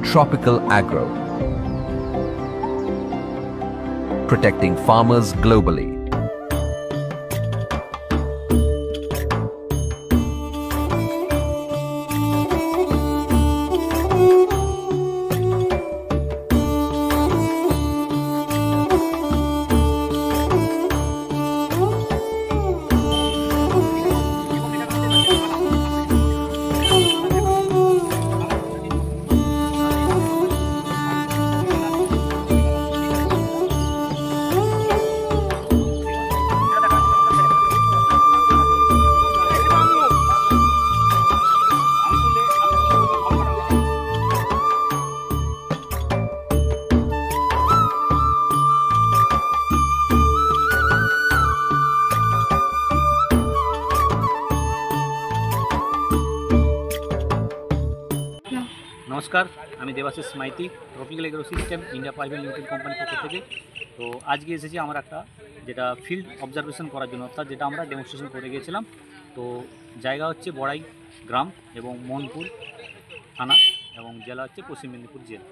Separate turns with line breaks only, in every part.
Tropical Agro, protecting farmers globally.
नमस्कार আমি Debashis Maiti tropical agro system India private limited কোম্পানির পক্ষ থেকে। তো আজকে এসেছি আমরা একটা যেটা ফিল্ড অবজারভেশন করার জন্য, অর্থাৎ যেটা আমরা ডেমনস্ট্রেশন করে গিয়েছিলাম। তো জায়গা হচ্ছে বড়াই গ্রাম এবং মনপুর থানা এবং জেলা হচ্ছে পশ্চিম মেদিনীপুর জেলা।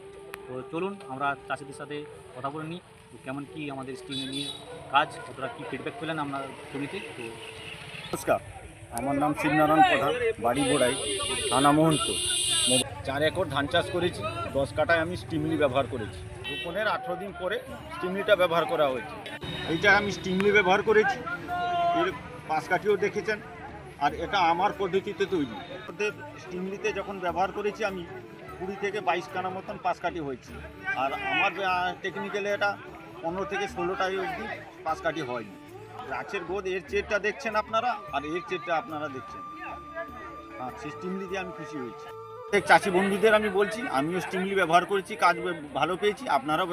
তো চলুন আমরা চাষিদের সাথে কথা বলে নিই, তো কেমন কি আমাদের স্কিম নিয়ে কাজ, কতটা কী ফিডব্যাক পেলেন আমরা জমিতে। তো
নমস্কার, আমার নাম শিবনারায়ণ প্রধান, বাড়ি বোড়াই, থানা মোহনপুর। 4 একর ধান চাষ করেছি, 10 কাঠায় আমি স্টিমলি ব্যবহার করেছি। রোপণের 18 দিন পরে স্টিমলিটা ব্যবহার করা হয়েছে। এইটা আমি স্টিমলি ব্যবহার করেছি, এর পাশ কাঠিও দেখেছেন। আর এটা আমার পদ্ধতিতে তৈরি। স্টিমলিতে যখন ব্যবহার করেছি আমি 20 থেকে 22 কানা মতন পাশ কাঠি হয়েছে। আর আমার টেকনিক্যালে এটা 15 থেকে 16টাই অবধি পাশ কাঠি হয়নি। গাছের গোদ এর চেটটা দেখছেন আপনারা, আর এর চেটটা আপনারা দেখছেন। হ্যাঁ, সেই স্টিমলি দিয়ে আমি খুশি হয়েছি। চাষি বন্ধুদের আমি বলছি, আমিও স্টিমলি ব্যবহার করেছি, কাজ ভালো পেয়েছি। আপনারাও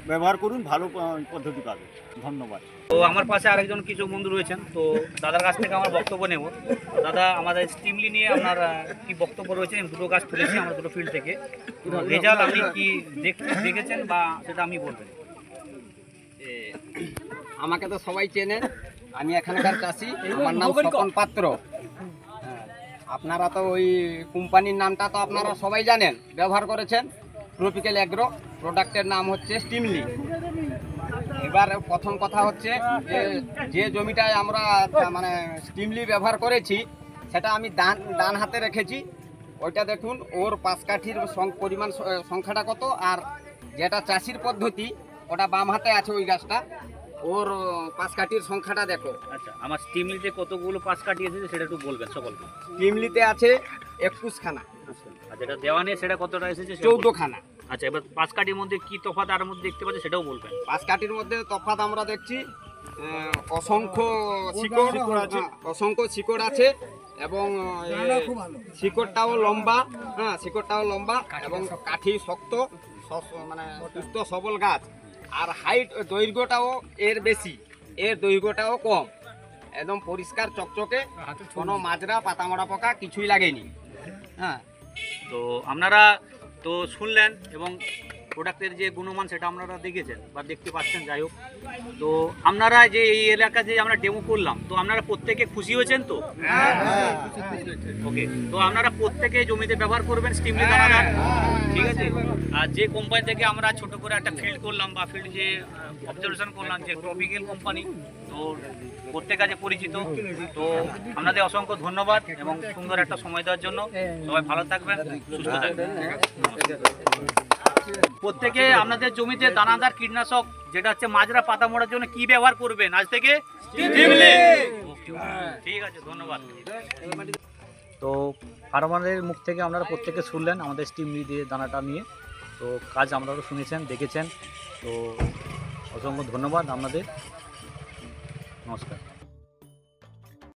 ব্যবহার করুন, ভালো পদ্ধতি পাবেন। ধন্যবাদ।
তো আমার পাশে আরেকজন কিছু বন্ধু রয়েছেন, তো দাদার কাছ থেকে আমার বক্তব্য নেব। দাদা, আমাদের স্টিমলি নিয়ে আপনার কি বক্তব্য রয়েছে? দুটো গাছ তুলেছি আমরা দুটো ফিল্ড থেকে, রেজাল্ট আপনি কি দেখেছেন বা সেটা আমি বলবেন।
আমাকে তো সবাই চেনেন, আমি এখানকার চাষি, আমার নাম স্বপন পাত্র। আপনারা তো ওই কোম্পানির নামটা তো আপনারা সবাই জানেন, ব্যবহার করেছেন। ট্রপিক্যাল এগ্রো, প্রোডাক্টের নাম হচ্ছে স্টিমলি। এবার প্রথম কথা হচ্ছে যে জমিটায় আমরা মানে স্টিমলি ব্যবহার করেছি সেটা আমি ডান হাতে রেখেছি। ওইটা দেখুন, ওর পাশ কাঠির পরিমাণ সংখ্যাটা কত, আর যেটা চাষির পদ্ধতি ওটা বাম হাতে আছে ওই গাছটা, ওর পাশ কাঠির সংখ্যাটা দেখো।
আচ্ছা, আমার স্টিমলিতে কতগুলো পাশ কাঠি এসেছে সেটা একটু বলবেন সকলকে।
স্টিমলিতে আছে 21 খানা,
আর যেটা দেওয়া নেই সেটা কতটা এসেছে?
14 খানা।
আচ্ছা, এবার পাঁচ কাঠির মধ্যে কি তফাৎ তার মধ্যে দেখতে পাচ্ছি সেটাও বলবেন।
পাঁচ কাঠির মধ্যে তফাৎ আমরা দেখছি অসংখ্য শিকড় আছে এবং শিকড়টাও লম্বা। হ্যাঁ, শিকড়টাও লম্বা এবং কাঠি শক্ত, মানে সুস্থ সবল গাছ। আর হাইট দৈর্ঘ্যটাও এর বেশি, এর দৈর্ঘ্যটাও কম। একদম পরিষ্কার চকচকে, কোনো মাজরা পাতামোড়া পোকা কিছুই লাগেনি। হ্যাঁ,
তো আপনারা তো শুনলেন এবং প্রোডাক্টের যে গুণমান সেটা আপনারা দেখেছেন বা দেখতে পাচ্ছেন। যাই হোক, তো আপনারা যে এই এলাকা যে আমরা ডেমো করলাম, তো আপনারা প্রত্যেকে খুশি হয়েছেন তো? ওকে, তো আপনারা প্রত্যেকে জমিতে ব্যবহার করবেন স্টিমলি দানাদার, ঠিক আছে? আর যে কোম্পানি থেকে আমরা ছোট করে একটা ফিল্ড করলাম বা ফিল্ড যে অবজারভেশন করলাম, যে ট্রপিক্যাল কোম্পানি, তো প্রত্যেক কাজে পরিচিত। তো আপনাদের অসংখ্য ধন্যবাদ এবং সুন্দর একটা সময় দেওয়ার জন্য। সবাই ভালো থাকবেন, সুস্থ থাকবেন। প্রত্যেকে আপনাদের জমিতে দানাদার কীটনাশক যেটা হচ্ছে মাজরা পাতা মোড়ার জন্য কি ব্যবহার করবেন আজ থেকে? ঠিক আছে, ধন্যবাদ। তো ফার্মারের মুখ থেকে আপনারা প্রত্যেকে শুনলেন আমাদের স্টিমলি দিয়ে দানাটা নিয়ে। তো কাজ আপনারা শুনেছেন, দেখেছেন। তো অসংখ্য ধন্যবাদ আপনাদের। নমস্কার।